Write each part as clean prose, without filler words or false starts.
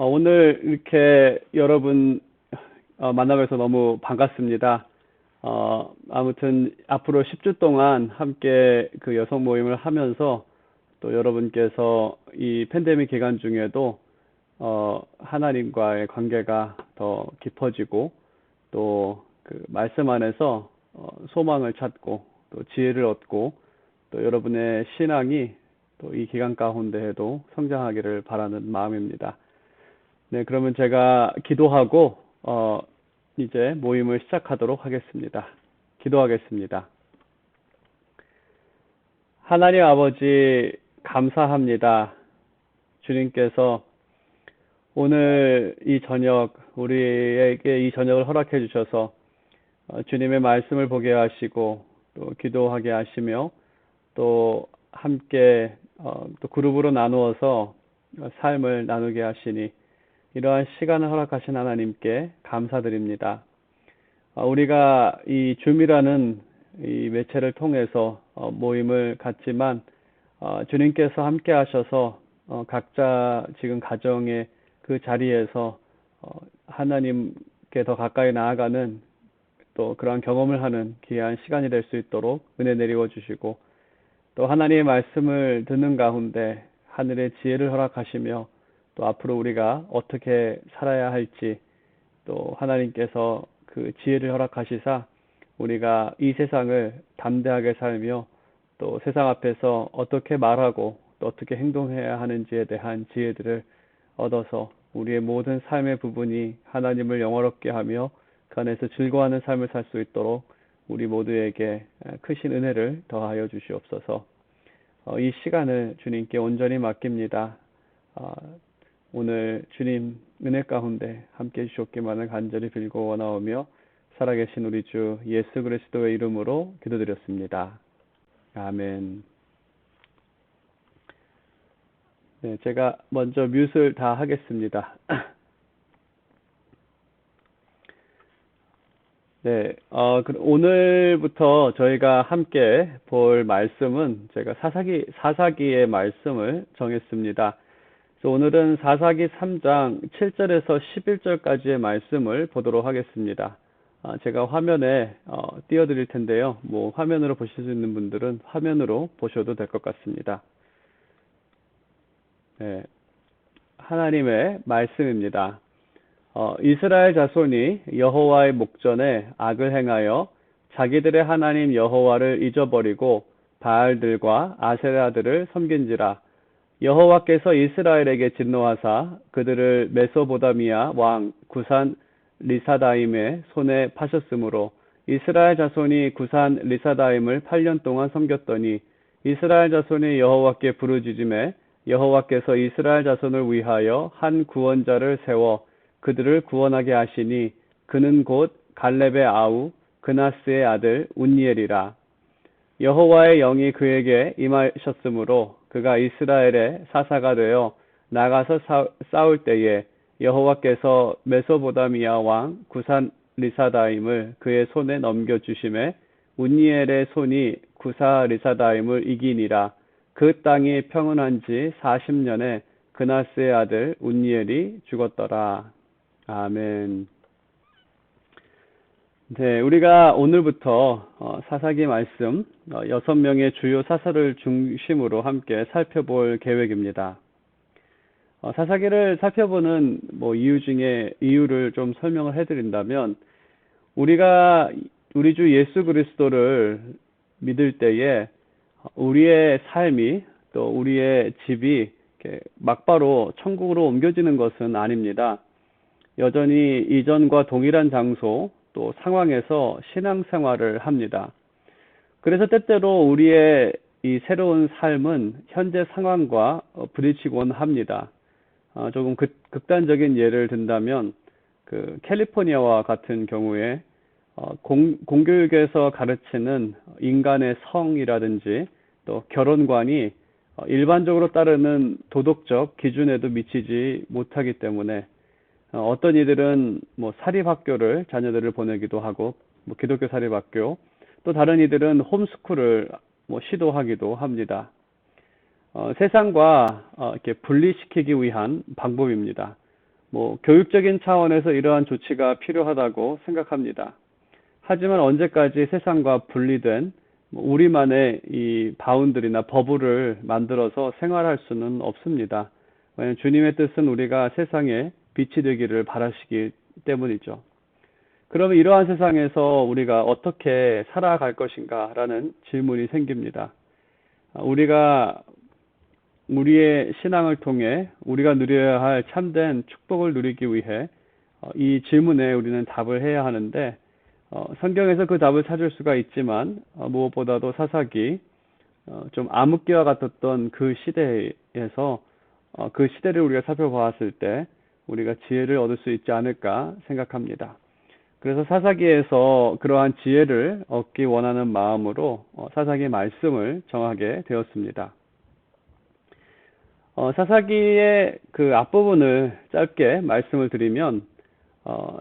오늘 이렇게 여러분 만나뵈서 너무 반갑습니다. 아무튼 앞으로 10주 동안 함께 그 여성 모임을 하면서 또 여러분께서 이 팬데믹 기간 중에도 하나님과의 관계가 더 깊어지고 또 그 말씀 안에서 소망을 찾고 또 지혜를 얻고 또 여러분의 신앙이 또 이 기간 가운데에도 성장하기를 바라는 마음입니다. 네, 그러면 제가 기도하고 이제 모임을 시작하도록 하겠습니다. 기도하겠습니다. 하나님 아버지 감사합니다. 주님께서 오늘 이 저녁 우리에게 이 저녁을 허락해 주셔서 주님의 말씀을 보게 하시고 또 기도하게 하시며 또 함께 또 그룹으로 나누어서 삶을 나누게 하시니 이러한 시간을 허락하신 하나님께 감사드립니다. 우리가 이 줌이라는 이 매체를 통해서 모임을 갖지만 주님께서 함께 하셔서 각자 지금 가정의 그 자리에서 하나님께 더 가까이 나아가는 또 그러한 경험을 하는 귀한 시간이 될 수 있도록 은혜 내리워 주시고 또 하나님의 말씀을 듣는 가운데 하늘의 지혜를 허락하시며 또 앞으로 우리가 어떻게 살아야 할지 또 하나님께서 그 지혜를 허락하시사 우리가 이 세상을 담대하게 살며 또 세상 앞에서 어떻게 말하고 또 어떻게 행동해야 하는지에 대한 지혜들을 얻어서 우리의 모든 삶의 부분이 하나님을 영화롭게 하며 그 안에서 즐거워하는 삶을 살 수 있도록 우리 모두에게 크신 은혜를 더하여 주시옵소서. 이 시간을 주님께 온전히 맡깁니다. 오늘 주님 은혜 가운데 함께 해주셨기만을 간절히 빌고 원하오며 살아계신 우리 주 예수 그리스도의 이름으로 기도드렸습니다. 아멘. 네, 제가 먼저 뮤트를 다 하겠습니다. 네, 오늘부터 저희가 함께 볼 말씀은 제가 사사기의 말씀을 정했습니다. 그래서 오늘은 사사기 3장 7절에서 11절까지의 말씀을 보도록 하겠습니다. 제가 화면에 띄워드릴 텐데요. 뭐 화면으로 보실 수 있는 분들은 화면으로 보셔도 될 것 같습니다. 네, 하나님의 말씀입니다. 이스라엘 자손이 여호와의 목전에 악을 행하여 자기들의 하나님 여호와를 잊어버리고 바알들과 아세라들을 섬긴지라. 여호와께서 이스라엘에게 진노하사 그들을 메소보다미아 왕 구산 리사다임의 손에 파셨으므로 이스라엘 자손이 구산 리사다임을 8년 동안 섬겼더니 이스라엘 자손이 여호와께 부르짖음에 여호와께서 이스라엘 자손을 위하여 한 구원자를 세워 그들을 구원하게 하시니 그는 곧 갈렙의 아우 그나스의 아들 운니엘이라. 여호와의 영이 그에게 임하셨으므로 그가 이스라엘의 사사가 되어 나가서 싸울 때에 여호와께서 메소보다미아 왕 구산 리사다임을 그의 손에 넘겨주심에 운니엘의 손이 구사 리사다임을 이기니라. 그 땅이 평온한 지 40년에 그나스의 아들 운니엘이 죽었더라. 아멘. 네, 우리가 오늘부터 사사기 말씀 6명의 주요 사사를 중심으로 함께 살펴볼 계획입니다. 사사기를 살펴보는 이유를 좀 설명을 해드린다면 우리가 우리 주 예수 그리스도를 믿을 때에 우리의 삶이 또 우리의 집이 막바로 천국으로 옮겨지는 것은 아닙니다. 여전히 이전과 동일한 장소 또 상황에서 신앙생활을 합니다. 그래서 때때로 우리의 이 새로운 삶은 현재 상황과 부딪히곤 합니다. 조금 극단적인 예를 든다면 그 캘리포니아와 같은 경우에 공교육에서 가르치는 인간의 성이라든지 또 결혼관이 일반적으로 따르는 도덕적 기준에도 미치지 못하기 때문에 어떤 이들은 사립학교를 자녀들을 보내기도 하고 기독교 사립학교 또 다른 이들은 홈스쿨을 시도하기도 합니다. 세상과 이렇게 분리시키기 위한 방법입니다. 교육적인 차원에서 이러한 조치가 필요하다고 생각합니다. 하지만 언제까지 세상과 분리된 우리만의 이 바운드리나 버블을 만들어서 생활할 수는 없습니다. 왜냐하면 주님의 뜻은 우리가 세상에 빛이 되기를 바라시기 때문이죠. 그러면 이러한 세상에서 우리가 어떻게 살아갈 것인가 라는 질문이 생깁니다. 우리가 우리의 신앙을 통해 우리가 누려야 할 참된 축복을 누리기 위해 이 질문에 우리는 답을 해야 하는데, 성경에서 그 답을 찾을 수가 있지만 무엇보다도 사사기 좀 암흑기와 같았던 그 시대에서 그 시대를 우리가 살펴보았을 때 우리가 지혜를 얻을 수 있지 않을까 생각합니다. 그래서 사사기에서 그러한 지혜를 얻기 원하는 마음으로 사사기 말씀을 정하게 되었습니다. 사사기의 그 앞부분을 짧게 말씀을 드리면,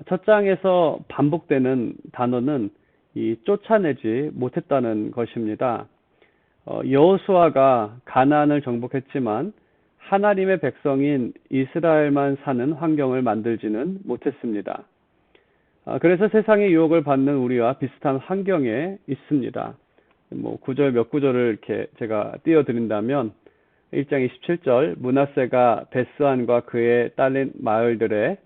첫 장에서 반복되는 단어는 이 쫓아내지 못했다는 것입니다. 여호수아가 가나안을 정복했지만 하나님의 백성인 이스라엘만 사는 환경을 만들지는 못했습니다. 그래서 세상의 유혹을 받는 우리와 비슷한 환경에 있습니다. 구절 몇 구절을 이렇게 제가 띄워드린다면, 1장 27절, 므낫세가 베스안과 그에 딸린 마을들에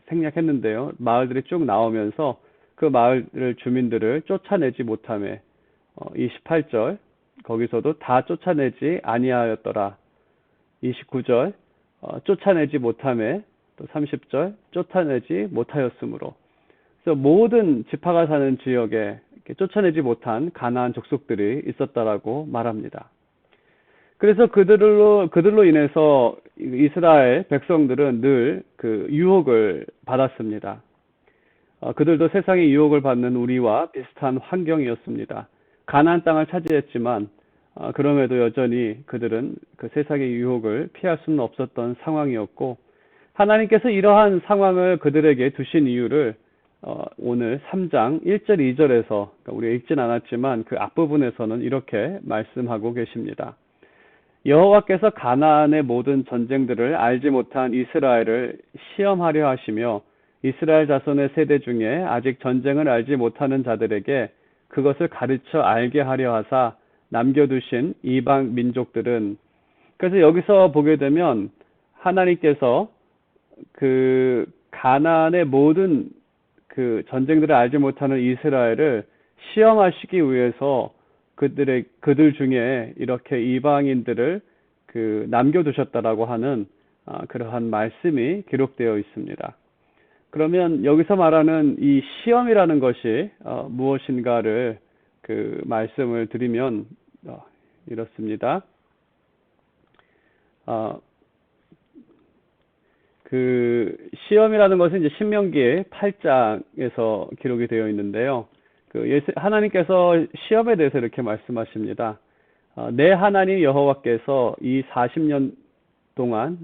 생략했는데요. 마을들이 쭉 나오면서 그 마을 주민들을 쫓아내지 못하며, 28절, 거기서도 다 쫓아내지 아니하였더라. 29절, 쫓아내지 못하며, 또 30절, 쫓아내지 못하였으므로. 그래서 모든 지파가 사는 지역에 쫓아내지 못한 가나안 족속들이 있었다라고 말합니다. 그래서 그들로 인해서 이스라엘 백성들은 늘 그 유혹을 받았습니다. 그들도 세상의 유혹을 받는 우리와 비슷한 환경이었습니다. 가나안 땅을 차지했지만 그럼에도 여전히 그들은 그 세상의 유혹을 피할 수는 없었던 상황이었고, 하나님께서 이러한 상황을 그들에게 두신 이유를 오늘 3장 1절 2절에서, 그러니까 우리가 읽진 않았지만 그 앞부분에서는 이렇게 말씀하고 계십니다. 여호와께서 가나안의 모든 전쟁들을 알지 못한 이스라엘을 시험하려 하시며, 이스라엘 자손의 세대 중에 아직 전쟁을 알지 못하는 자들에게 그것을 가르쳐 알게 하려 하사 남겨두신 이방 민족들은. 그래서 여기서 보게 되면 하나님께서 그 가나안의 모든 그 전쟁들을 알지 못하는 이스라엘을 시험하시기 위해서 그들 중에 이렇게 이방인들을 그 남겨두셨다라고 하는 그러한 말씀이 기록되어 있습니다. 그러면 여기서 말하는 이 시험이라는 것이 무엇인가를 그 말씀을 드리면 이렇습니다. 그 시험이라는 것은 이제 신명기 8장에서 기록이 되어 있는데요. 하나님께서 시험에 대해서 이렇게 말씀하십니다. 내 하나님 여호와께서 이 40년 동안,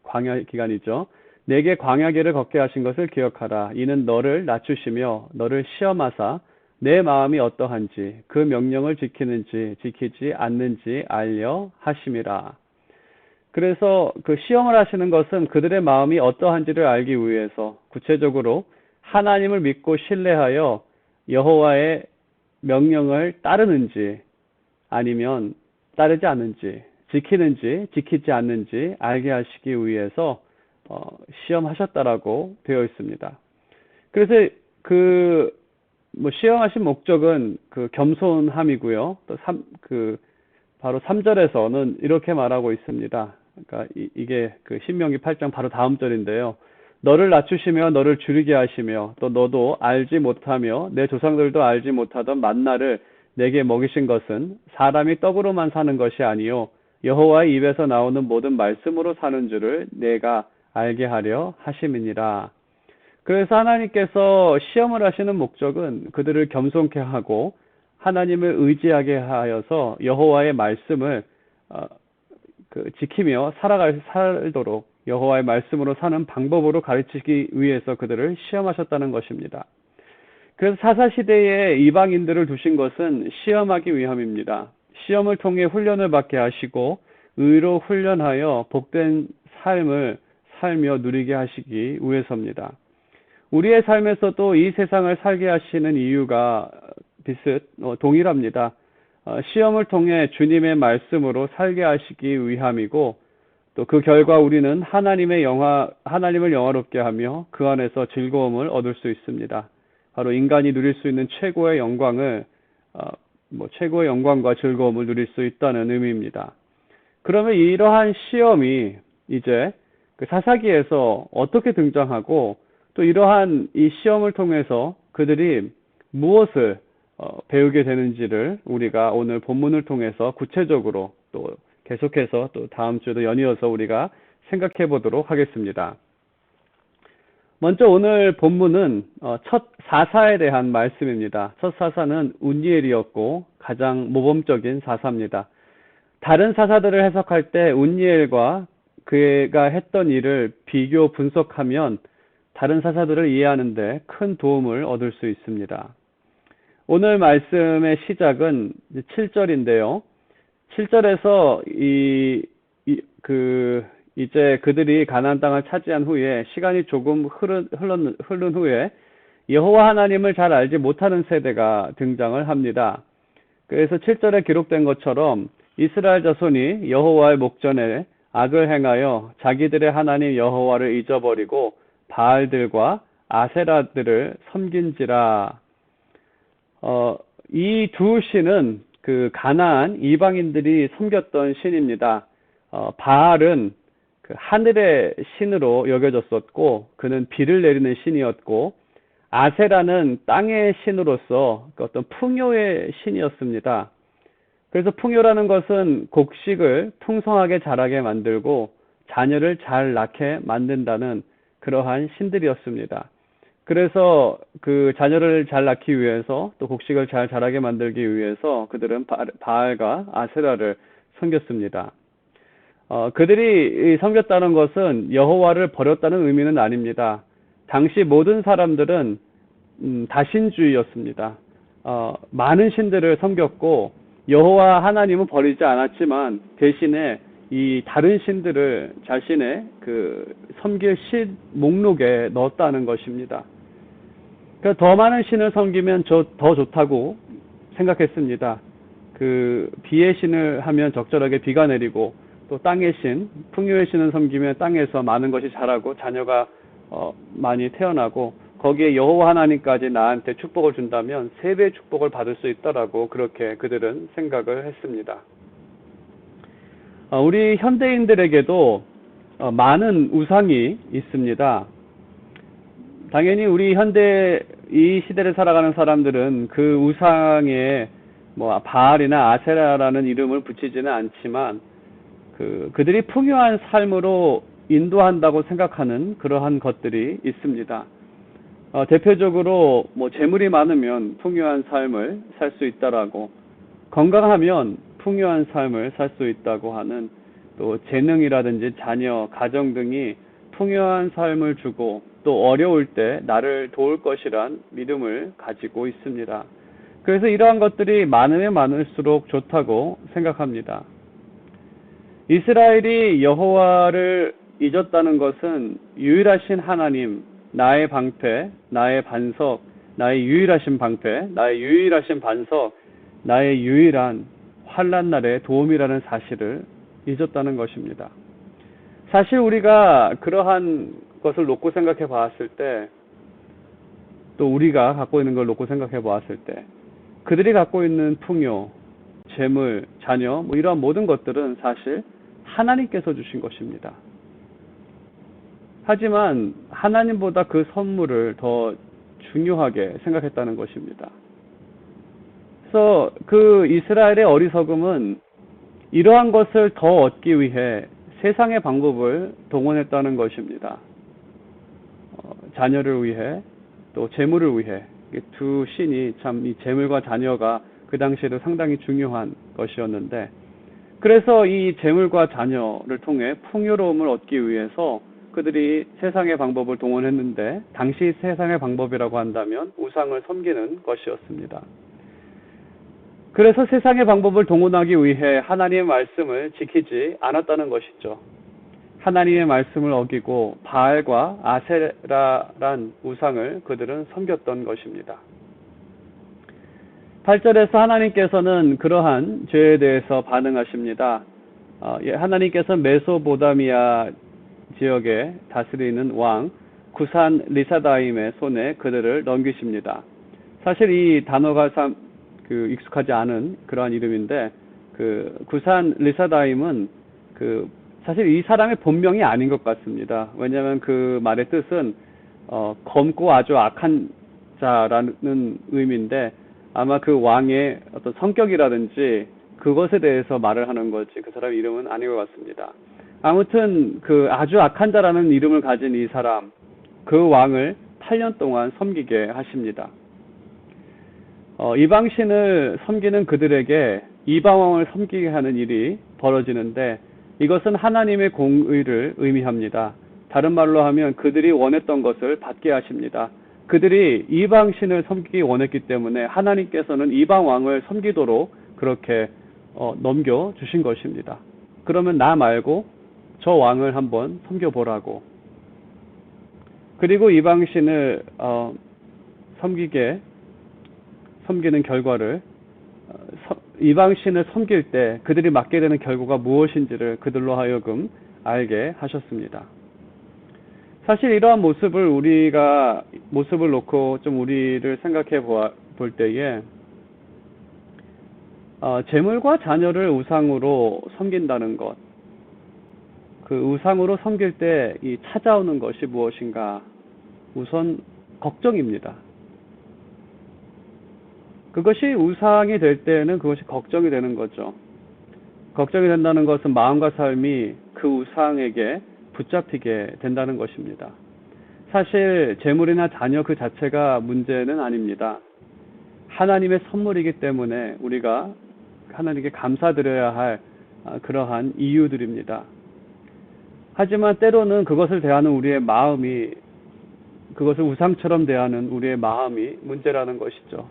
광야 기간이죠, 내게 광야길을 걷게 하신 것을 기억하라. 이는 너를 낮추시며 너를 시험하사 내 마음이 어떠한지 그 명령을 지키는지 지키지 않는지 알려 하심이라. 그래서 그 시험을 하시는 것은 그들의 마음이 어떠한지를 알기 위해서, 구체적으로 하나님을 믿고 신뢰하여 여호와의 명령을 따르는지 아니면 따르지 않는지, 지키는지 지키지 않는지 알게 하시기 위해서 시험하셨다라고 되어 있습니다. 그래서 시험하신 목적은 그 겸손함이고요. 또 바로 3절에서는 이렇게 말하고 있습니다. 그러니까 이게 그 신명기 8장 바로 다음 절인데요. 너를 낮추시며 너를 줄이게 하시며 또 너도 알지 못하며 내 조상들도 알지 못하던 만나를 내게 먹이신 것은 사람이 떡으로만 사는 것이 아니요 여호와의 입에서 나오는 모든 말씀으로 사는 줄을 내가 알게 하려 하심이니라. 그래서 하나님께서 시험을 하시는 목적은 그들을 겸손케 하고 하나님을 의지하게 하여서 여호와의 말씀을 지키며 살도록 여호와의 말씀으로 사는 방법으로 가르치기 위해서 그들을 시험하셨다는 것입니다. 그래서 사사시대에 이방인들을 두신 것은 시험하기 위함입니다. 시험을 통해 훈련을 받게 하시고 의로 훈련하여 복된 삶을 살며 누리게 하시기 위해서입니다. 우리의 삶에서도 이 세상을 살게 하시는 이유가 동일합니다. 시험을 통해 주님의 말씀으로 살게 하시기 위함이고, 또 그 결과 우리는 하나님을 영화롭게 하며 그 안에서 즐거움을 얻을 수 있습니다. 바로 인간이 누릴 수 있는 최고의 영광과 즐거움을 누릴 수 있다는 의미입니다. 그러면 이러한 시험이 이제 그 사사기에서 어떻게 등장하고, 또 이러한 이 시험을 통해서 그들이 무엇을 배우게 되는지를 우리가 오늘 본문을 통해서 구체적으로 또 계속해서 또 다음 주에도 연이어서 우리가 생각해 보도록 하겠습니다. 먼저 오늘 본문은 첫 사사에 대한 말씀입니다. 첫 사사는 운니엘이었고 가장 모범적인 사사입니다. 다른 사사들을 해석할 때 운니엘과 그가 했던 일을 비교 분석하면 다른 사사들을 이해하는 데 큰 도움을 얻을 수 있습니다. 오늘 말씀의 시작은 7절인데요. 7절에서 이제 그들이 가나안 땅을 차지한 후에 시간이 조금 흐른 후에 여호와 하나님을 잘 알지 못하는 세대가 등장을 합니다. 그래서 7절에 기록된 것처럼 이스라엘 자손이 여호와의 목전에 악을 행하여 자기들의 하나님 여호와를 잊어버리고 바알들과 아세라들을 섬긴지라. 이 두 신은 그 가나안 이방인들이 섬겼던 신입니다. 바알은 그 하늘의 신으로 여겨졌었고 그는 비를 내리는 신이었고, 아세라는 땅의 신으로서 어떤 풍요의 신이었습니다. 그래서 풍요라는 것은 곡식을 풍성하게 자라게 만들고 자녀를 잘 낳게 만든다는 그러한 신들이었습니다. 그래서 그 자녀를 잘 낳기 위해서 또 곡식을 잘 자라게 만들기 위해서 그들은 바알과 아세라를 섬겼습니다. 그들이 섬겼다는 것은 여호와를 버렸다는 의미는 아닙니다. 당시 모든 사람들은 다신주의였습니다. 많은 신들을 섬겼고 여호와 하나님은 버리지 않았지만 대신에 이 다른 신들을 자신의 그 섬길 신 목록에 넣었다는 것입니다. 그래서 더 많은 신을 섬기면 더 좋다고 생각했습니다. 그 비의 신을 하면 적절하게 비가 내리고, 또 땅의 신, 풍요의 신을 섬기면 땅에서 많은 것이 자라고 자녀가 많이 태어나고, 거기에 여호와 하나님까지 나한테 축복을 준다면 3배의 축복을 받을 수 있다라고 그렇게 그들은 생각을 했습니다. 우리 현대인들에게도 많은 우상이 있습니다. 당연히 우리 이 시대를 살아가는 사람들은 그 우상에 바알이나 아세라라는 이름을 붙이지는 않지만 그들이 풍요한 삶으로 인도한다고 생각하는 그러한 것들이 있습니다. 대표적으로 재물이 많으면 풍요한 삶을 살 수 있다라고, 건강하면 풍요한 삶을 살 수 있다고 하는, 또 재능이라든지 자녀, 가정 등이 풍요한 삶을 주고 또 어려울 때 나를 도울 것이란 믿음을 가지고 있습니다. 그래서 이러한 것들이 많으면 많을수록 좋다고 생각합니다. 이스라엘이 여호와를 잊었다는 것은 유일하신 하나님, 나의 방패, 나의 반석, 나의 유일하신 방패, 나의 유일하신 반석, 나의 유일한 환난 날의 도움이라는 사실을 잊었다는 것입니다. 사실 우리가 그러한 것을 놓고 생각해 보았을 때, 또 우리가 갖고 있는 걸 놓고 생각해 보았을 때, 그들이 갖고 있는 풍요, 재물, 자녀, 이러한 모든 것들은 사실 하나님께서 주신 것입니다. 하지만 하나님보다 그 선물을 더 중요하게 생각했다는 것입니다. 그래서 그 이스라엘의 어리석음은 이러한 것을 더 얻기 위해 세상의 방법을 동원했다는 것입니다. 자녀를 위해, 또 재물을 위해. 두 신이 참, 이 재물과 자녀가 그 당시에도 상당히 중요한 것이었는데, 그래서 이 재물과 자녀를 통해 풍요로움을 얻기 위해서 그들이 세상의 방법을 동원했는데, 당시 세상의 방법이라고 한다면 우상을 섬기는 것이었습니다. 그래서 세상의 방법을 동원하기 위해 하나님의 말씀을 지키지 않았다는 것이죠. 하나님의 말씀을 어기고 바알과 아세라란 우상을 그들은 섬겼던 것입니다. 8절에서 하나님께서는 그러한 죄에 대해서 반응하십니다. 하나님께서 메소보다미아 지역에 다스리는 왕 구산 리사다임의 손에 그들을 넘기십니다. 사실 이 단어가 익숙하지 않은 그러한 이름인데, 구산 리사다임은 사실 이 사람의 본명이 아닌 것 같습니다. 왜냐하면 그 말의 뜻은 검고 아주 악한 자라는 의미인데, 아마 그 왕의 어떤 성격이라든지 그것에 대해서 말을 하는 거지 그 사람 이름은 아닌 것 같습니다. 아무튼 아주 악한 자라는 이름을 가진 이 사람, 그 왕을 8년 동안 섬기게 하십니다. 이방신을 섬기는 그들에게 이방왕을 섬기게 하는 일이 벌어지는데, 이것은 하나님의 공의를 의미합니다. 다른 말로 하면 그들이 원했던 것을 받게 하십니다. 그들이 이방신을 섬기기 원했기 때문에 하나님께서는 이방왕을 섬기도록 그렇게 넘겨주신 것입니다. 그러면 나 말고 저 왕을 한번 섬겨보라고. 그리고 이방신을 섬기는 결과를, 이방신을 섬길 때 그들이 맞게 되는 결과가 무엇인지를 그들로 하여금 알게 하셨습니다. 사실 이러한 모습을 모습을 놓고 좀 우리를 생각해 볼 때에, 재물과 자녀를 우상으로 섬긴다는 것, 그 우상으로 섬길 때 이 찾아오는 것이 무엇인가? 우선 걱정입니다. 그것이 우상이 될 때는 그것이 걱정이 되는 거죠. 걱정이 된다는 것은 마음과 삶이 그 우상에게 붙잡히게 된다는 것입니다. 사실 재물이나 자녀 그 자체가 문제는 아닙니다. 하나님의 선물이기 때문에 우리가 하나님께 감사드려야 할 그러한 이유들입니다. 하지만 때로는 그것을 대하는 우리의 마음이, 그것을 우상처럼 대하는 우리의 마음이 문제라는 것이죠.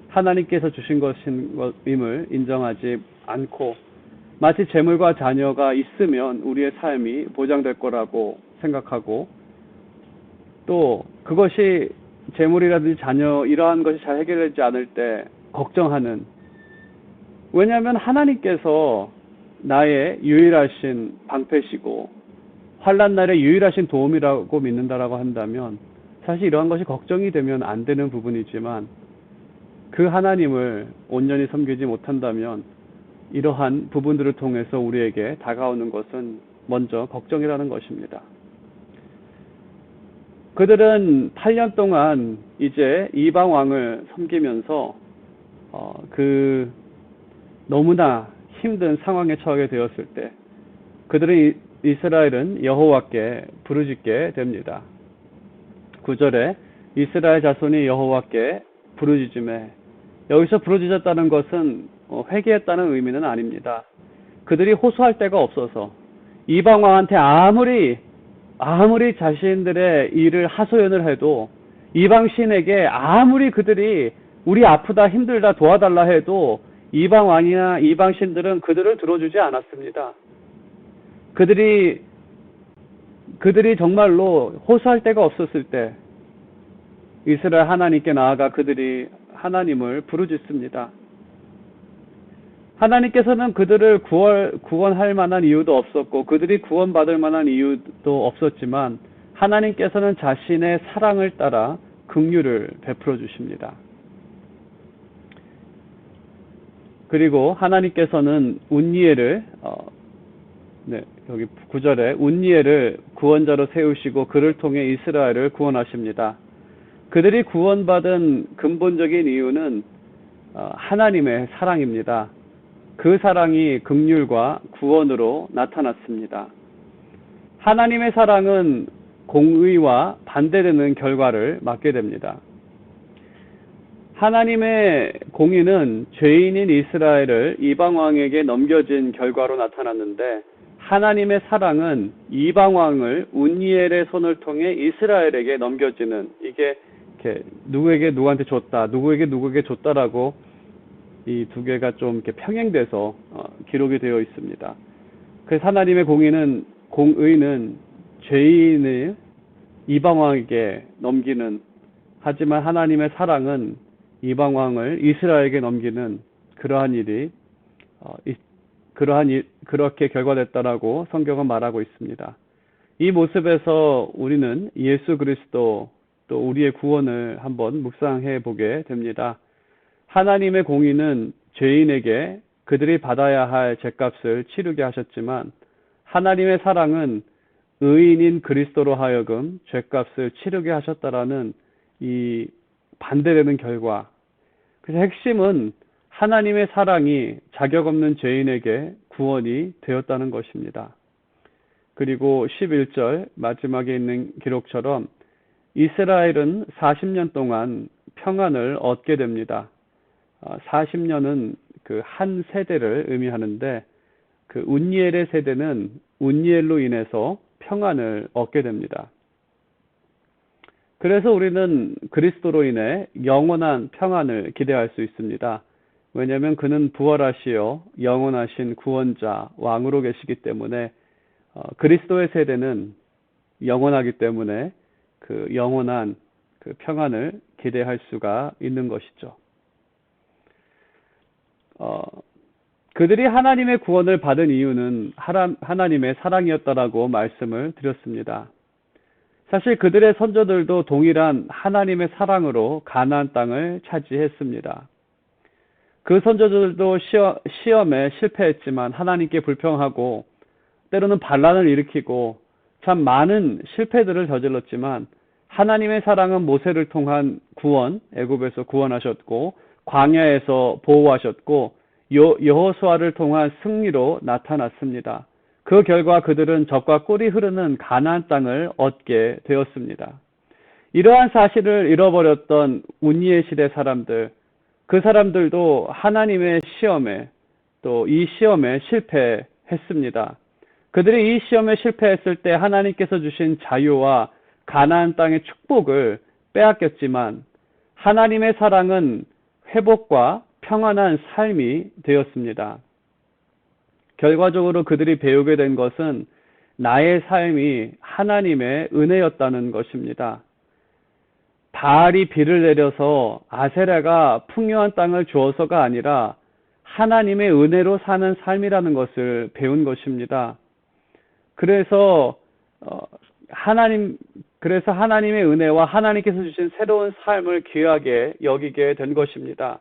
하나님께서 주신 것임을 인정하지 않고 마치 재물과 자녀가 있으면 우리의 삶이 보장될 거라고 생각하고, 또 그것이 재물이라든지 자녀 이러한 것이 잘 해결되지 않을 때 걱정하는, 왜냐하면 하나님께서 나의 유일하신 방패시고 환난 날에 유일하신 도움이라고 믿는다라고 한다면 사실 이러한 것이 걱정이 되면 안 되는 부분이지만, 그 하나님을 온전히 섬기지 못한다면 이러한 부분들을 통해서 우리에게 다가오는 것은 먼저 걱정이라는 것입니다. 그들은 8년 동안 이제 이방 왕을 섬기면서 너무나 힘든 상황에 처하게 되었을 때 이스라엘은 여호와께 부르짖게 됩니다. 9절에 이스라엘 자손이 여호와께 부르짖음에, 여기서 부르짖었다는 것은 회개했다는 의미는 아닙니다. 그들이 호소할 데가 없어서 이방 왕한테 아무리 자신들의 일을 하소연을 해도, 이방 신에게 아무리 그들이 우리 아프다 힘들다 도와달라 해도 이방 왕이나 이방 신들은 그들을 들어주지 않았습니다. 그들이 정말로 호소할 데가 없었을 때 이스라엘 하나님께 나아가 그들이 하나님을 부르짖습니다. 하나님께서는 그들을 구원할 만한 이유도 없었고 그들이 구원받을 만한 이유도 없었지만, 하나님께서는 자신의 사랑을 따라 긍휼을 베풀어 주십니다. 그리고 하나님께서는 여기 9절에 운니엘을 구원자로 세우시고 그를 통해 이스라엘을 구원하십니다. 그들이 구원받은 근본적인 이유는 하나님의 사랑입니다. 그 사랑이 긍휼과 구원으로 나타났습니다. 하나님의 사랑은 공의와 반대되는 결과를 맞게 됩니다. 하나님의 공의는 죄인인 이스라엘을 이방왕에게 넘겨진 결과로 나타났는데, 하나님의 사랑은 이방왕을 운니엘의 손을 통해 이스라엘에게 넘겨지는, 이게 이렇게 누구에게 누구에게 줬다라고 이 두 개가 좀 이렇게 평행돼서 기록이 되어 있습니다. 그래서 하나님의 공의는 공의는 죄인을 이방왕에게 넘기는, 하지만 하나님의 사랑은 이방왕을 이스라엘에게 넘기는 그러한 일이 그렇게 결과됐다라고 성경은 말하고 있습니다. 이 모습에서 우리는 예수 그리스도 또 우리의 구원을 한번 묵상해 보게 됩니다. 하나님의 공의는 죄인에게 그들이 받아야 할 죄값을 치르게 하셨지만, 하나님의 사랑은 의인인 그리스도로 하여금 죄값을 치르게 하셨다라는 이 반대되는 결과. 그래서 핵심은 하나님의 사랑이 자격 없는 죄인에게 구원이 되었다는 것입니다. 그리고 11절 마지막에 있는 기록처럼 이스라엘은 40년 동안 평안을 얻게 됩니다. 40년은 그 한 세대를 의미하는데, 그 운니엘의 세대는 운니엘로 인해서 평안을 얻게 됩니다. 그래서 우리는 그리스도로 인해 영원한 평안을 기대할 수 있습니다. 왜냐하면 그는 부활하시어 영원하신 구원자, 왕으로 계시기 때문에, 그리스도의 세대는 영원하기 때문에 그 영원한 그 평안을 기대할 수가 있는 것이죠. 그들이 하나님의 구원을 받은 이유는 하나님의 사랑이었다라고 말씀을 드렸습니다. 사실 그들의 선조들도 동일한 하나님의 사랑으로 가나안 땅을 차지했습니다. 그 선조들도 시험에 실패했지만 하나님께 불평하고 때로는 반란을 일으키고 참 많은 실패들을 저질렀지만, 하나님의 사랑은 모세를 통한 구원, 애굽에서 구원하셨고 광야에서 보호하셨고 여호수아를 통한 승리로 나타났습니다. 그 결과 그들은 젖과 꿀이 흐르는 가나안 땅을 얻게 되었습니다. 이러한 사실을 잃어버렸던 운니의 시대 사람들, 그 사람들도 하나님의 시험에, 또 이 시험에 실패했습니다. 그들이 이 시험에 실패했을 때 하나님께서 주신 자유와 가나안 땅의 축복을 빼앗겼지만, 하나님의 사랑은 회복과 평안한 삶이 되었습니다. 결과적으로 그들이 배우게 된 것은 나의 삶이 하나님의 은혜였다는 것입니다. 바알이 비를 내려서 아세라가 풍요한 땅을 주어서가 아니라 하나님의 은혜로 사는 삶이라는 것을 배운 것입니다. 그래서 하나님의 은혜와 하나님께서 주신 새로운 삶을 귀하게 여기게 된 것입니다.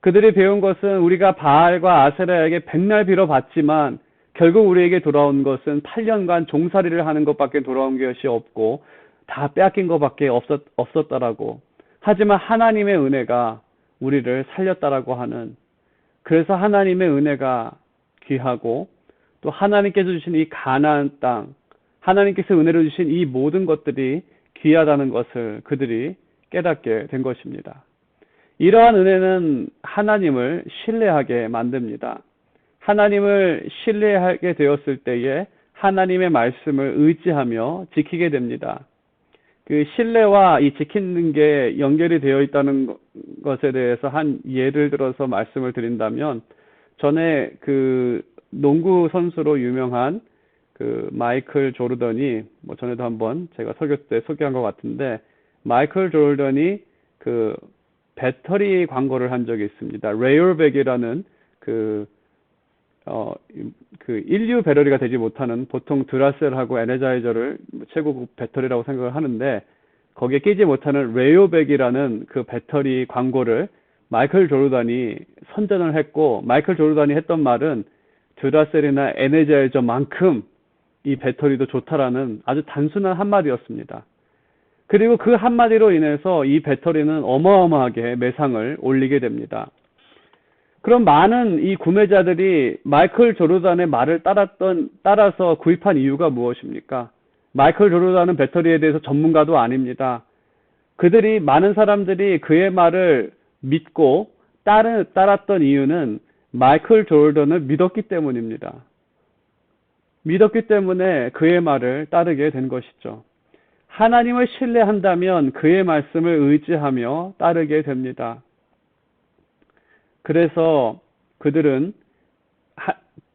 그들이 배운 것은 우리가 바알과 아세라에게 백날 빌어봤지만 결국 우리에게 돌아온 것은 8년간 종살이를 하는 것밖에 돌아온 것이 없고 다 빼앗긴 것밖에 없었다라고. 하지만 하나님의 은혜가 우리를 살렸다라고 하는, 그래서 하나님의 은혜가 귀하고 또 하나님께서 주신 이 가나안 땅, 하나님께서 은혜로 주신 이 모든 것들이 귀하다는 것을 그들이 깨닫게 된 것입니다. 이러한 은혜는 하나님을 신뢰하게 만듭니다. 하나님을 신뢰하게 되었을 때에 하나님의 말씀을 의지하며 지키게 됩니다. 그 신뢰와 이 지키는 게 연결이 되어 있다는 것에 대해서 한 예를 들어서 말씀을 드린다면, 전에 그 농구 선수로 유명한 그 마이클 조르던이, 전에도 한번 제가 설교 때 소개한 것 같은데, 마이클 조르던이 그 배터리 광고를 한 적이 있습니다. 레이어백이라는 그 인류 배터리가 되지 못하는, 보통 드라셀하고 에너자이저를 최고급 배터리라고 생각을 하는데 거기에 끼지 못하는 레이어백이라는 그 배터리 광고를 마이클 조르단이 선전을 했고, 마이클 조르단이 했던 말은 드라셀이나 에너자이저만큼 이 배터리도 좋다라는 아주 단순한 한마디였습니다. 그리고 그 한마디로 인해서 이 배터리는 어마어마하게 매상을 올리게 됩니다. 그럼 많은 이 구매자들이 마이클 조르단의 말을 따라서 구입한 이유가 무엇입니까? 마이클 조르단은 배터리에 대해서 전문가도 아닙니다. 많은 사람들이 그의 말을 믿고 따랐던 이유는 마이클 조르단을 믿었기 때문입니다. 믿었기 때문에 그의 말을 따르게 된 것이죠. 하나님을 신뢰한다면 그의 말씀을 의지하며 따르게 됩니다. 그래서 그들은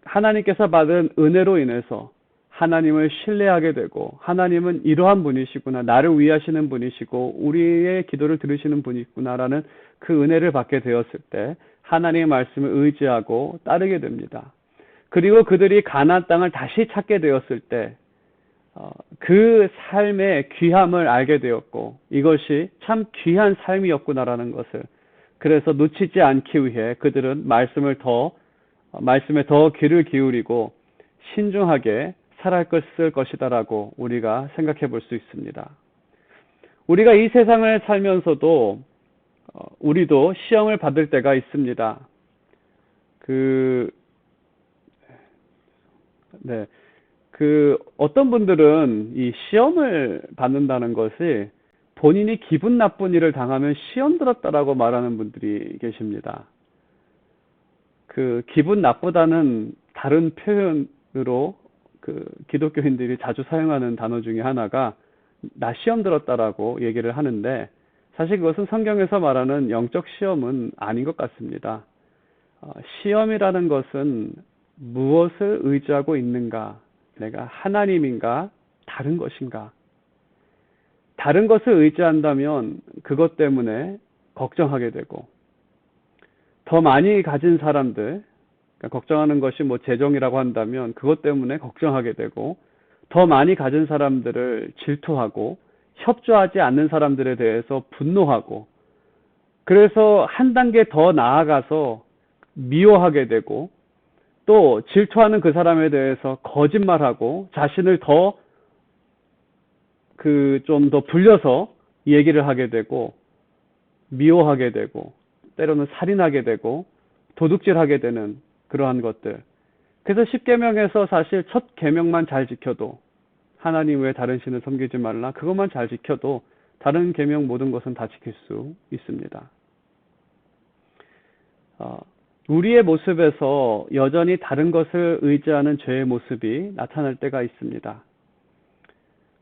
하나님께서 받은 은혜로 인해서 하나님을 신뢰하게 되고, 하나님은 이러한 분이시구나, 나를 위하시는 분이시고 우리의 기도를 들으시는 분이구나라는 그 은혜를 받게 되었을 때 하나님의 말씀을 의지하고 따르게 됩니다. 그리고 그들이 가나안 땅을 다시 찾게 되었을 때 그 삶의 귀함을 알게 되었고, 이것이 참 귀한 삶이었구나라는 것을, 그래서 놓치지 않기 위해 그들은 말씀에 더 귀를 기울이고 신중하게 살아갈 것이다라고 우리가 생각해 볼 수 있습니다. 우리가 이 세상을 살면서도 우리도 시험을 받을 때가 있습니다. 어떤 분들은 이 시험을 받는다는 것이 본인이 기분 나쁜 일을 당하면 시험 들었다라고 말하는 분들이 계십니다. 기분 나쁘다는 다른 표현으로 기독교인들이 자주 사용하는 단어 중에 하나가 나 시험 들었다라고 얘기를 하는데, 사실 그것은 성경에서 말하는 영적 시험은 아닌 것 같습니다. 시험이라는 것은 무엇을 의지하고 있는가? 내가 하나님인가? 다른 것인가? 다른 것을 의지한다면 그것 때문에 걱정하게 되고, 더 많이 가진 사람들, 그러니까 걱정하는 것이 재정이라고 한다면 그것 때문에 걱정하게 되고, 더 많이 가진 사람들을 질투하고 협조하지 않는 사람들에 대해서 분노하고, 그래서 한 단계 더 나아가서 미워하게 되고, 또 질투하는 그 사람에 대해서 거짓말하고 자신을 좀 더 불려서 얘기를 하게 되고, 미워하게 되고, 때로는 살인하게 되고 도둑질하게 되는 그러한 것들. 그래서 10계명에서 사실 첫 계명만 잘 지켜도, 하나님 외에 다른 신을 섬기지 말라, 그것만 잘 지켜도 다른 계명 모든 것은 다 지킬 수 있습니다. 우리의 모습에서 여전히 다른 것을 의지하는 죄의 모습이 나타날 때가 있습니다.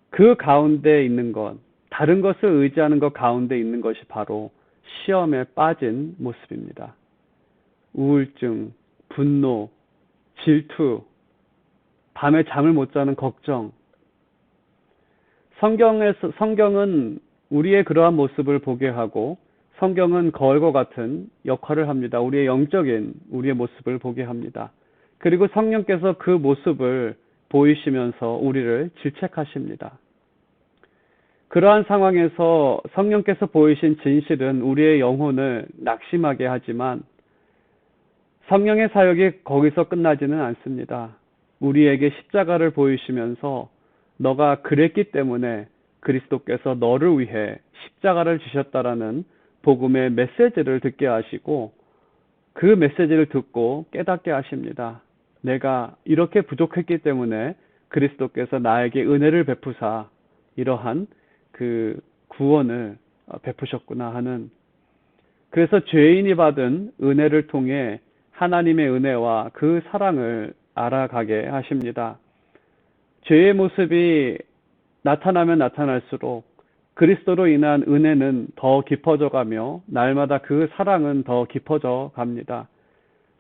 그 가운데 있는 것, 다른 것을 의지하는 것 가운데 있는 것이 바로 시험에 빠진 모습입니다. 우울증, 분노, 질투, 밤에 잠을 못 자는 걱정. 성경은 우리의 그러한 모습을 보게 하고, 성경은 거울과 같은 역할을 합니다. 우리의 모습을 보게 합니다. 그리고 성령께서 그 모습을 보이시면서 우리를 질책하십니다. 그러한 상황에서 성령께서 보이신 진실은 우리의 영혼을 낙심하게 하지만, 성령의 사역이 거기서 끝나지는 않습니다. 우리에게 십자가를 보이시면서 너가 그랬기 때문에 그리스도께서 너를 위해 십자가를 지셨다라는 복음의 메시지를 듣게 하시고, 그 메시지를 듣고 깨닫게 하십니다. 내가 이렇게 부족했기 때문에 그리스도께서 나에게 은혜를 베푸사 이러한 구원을 베푸셨구나 하는, 그래서 죄인이 받은 은혜를 통해 하나님의 은혜와 그 사랑을 알아가게 하십니다. 죄의 모습이 나타나면 나타날수록 그리스도로 인한 은혜는 더 깊어져 가며 날마다 그 사랑은 더 깊어져 갑니다.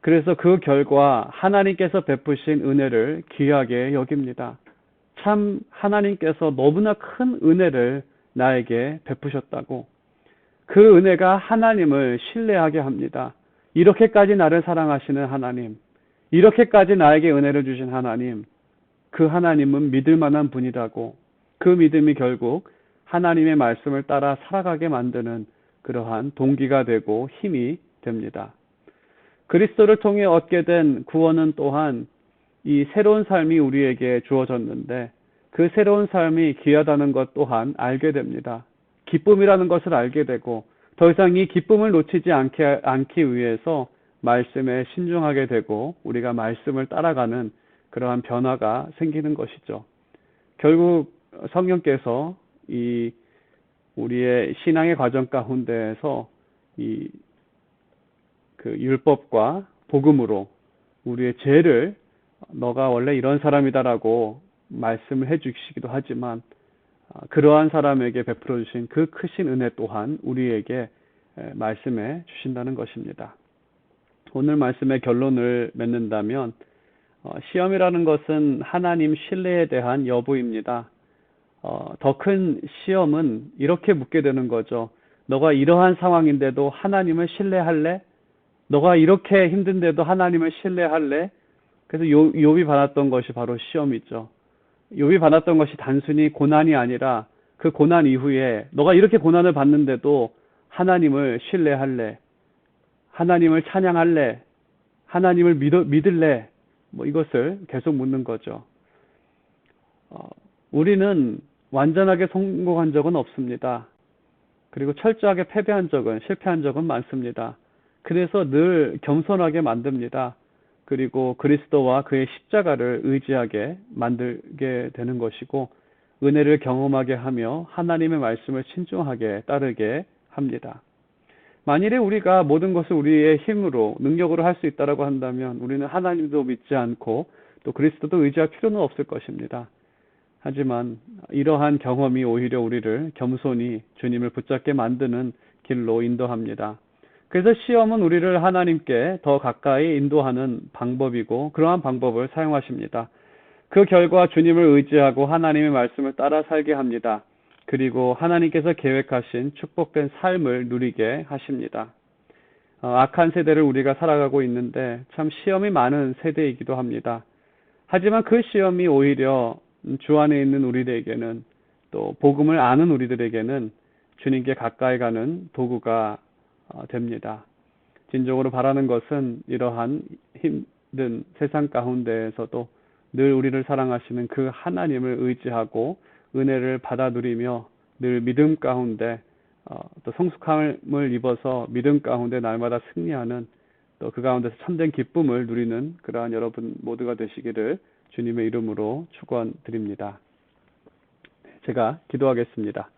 그래서 그 결과 하나님께서 베푸신 은혜를 귀하게 여깁니다. 참 하나님께서 너무나 큰 은혜를 나에게 베푸셨다고, 그 은혜가 하나님을 신뢰하게 합니다. 이렇게까지 나를 사랑하시는 하나님, 이렇게까지 나에게 은혜를 주신 하나님, 그 하나님은 믿을 만한 분이라고, 그 믿음이 결국 하나님의 말씀을 따라 살아가게 만드는 그러한 동기가 되고 힘이 됩니다. 그리스도를 통해 얻게 된 구원은 또한 이 새로운 삶이 우리에게 주어졌는데, 그 새로운 삶이 귀하다는 것 또한 알게 됩니다. 기쁨이라는 것을 알게 되고, 더 이상 이 기쁨을 놓치지 않기 위해서 말씀에 신중하게 되고 우리가 말씀을 따라가는 그러한 변화가 생기는 것이죠. 결국 성령께서 우리의 신앙의 과정 가운데에서 율법과 복음으로 우리의 죄를, 너가 원래 이런 사람이다라고 말씀을 해주시기도 하지만, 그러한 사람에게 베풀어 주신 그 크신 은혜 또한 우리에게 말씀해 주신다는 것입니다. 오늘 말씀의 결론을 맺는다면, 시험이라는 것은 하나님 신뢰에 대한 여부입니다. 더 큰 시험은 이렇게 묻게 되는 거죠. 너가 이러한 상황인데도 하나님을 신뢰할래? 너가 이렇게 힘든데도 하나님을 신뢰할래? 그래서 욥이 받았던 것이 바로 시험이죠. 욥이 받았던 것이 단순히 고난이 아니라 그 고난 이후에 너가 이렇게 고난을 받는데도 하나님을 신뢰할래? 하나님을 찬양할래? 하나님을 믿을래? 뭐 이것을 계속 묻는 거죠. 우리는 완전하게 성공한 적은 없습니다. 그리고 철저하게 패배한 적은, 실패한 적은 많습니다. 그래서 늘 겸손하게 만듭니다. 그리고 그리스도와 그의 십자가를 의지하게 만들게 되는 것이고, 은혜를 경험하게 하며 하나님의 말씀을 신중하게 따르게 합니다. 만일에 우리가 모든 것을 우리의 힘으로, 능력으로 할 수 있다고 한다면 우리는 하나님도 믿지 않고 또 그리스도도 의지할 필요는 없을 것입니다. 하지만 이러한 경험이 오히려 우리를 겸손히 주님을 붙잡게 만드는 길로 인도합니다. 그래서 시험은 우리를 하나님께 더 가까이 인도하는 방법이고 그러한 방법을 사용하십니다. 그 결과 주님을 의지하고 하나님의 말씀을 따라 살게 합니다. 그리고 하나님께서 계획하신 축복된 삶을 누리게 하십니다. 악한 세대를 우리가 살아가고 있는데 참 시험이 많은 세대이기도 합니다. 하지만 그 시험이 오히려 주 안에 있는 우리들에게는 또 복음을 아는 우리들에게는 주님께 가까이 가는 도구가 됩니다. 진정으로 바라는 것은 이러한 힘든 세상 가운데에서도 늘 우리를 사랑하시는 그 하나님을 의지하고 은혜를 받아 누리며 늘 믿음 가운데 또 성숙함을 입어서 믿음 가운데 날마다 승리하는 또 그 가운데서 참된 기쁨을 누리는 그러한 여러분 모두가 되시기를 주님의 이름으로 축원드립니다. 제가 기도하겠습니다.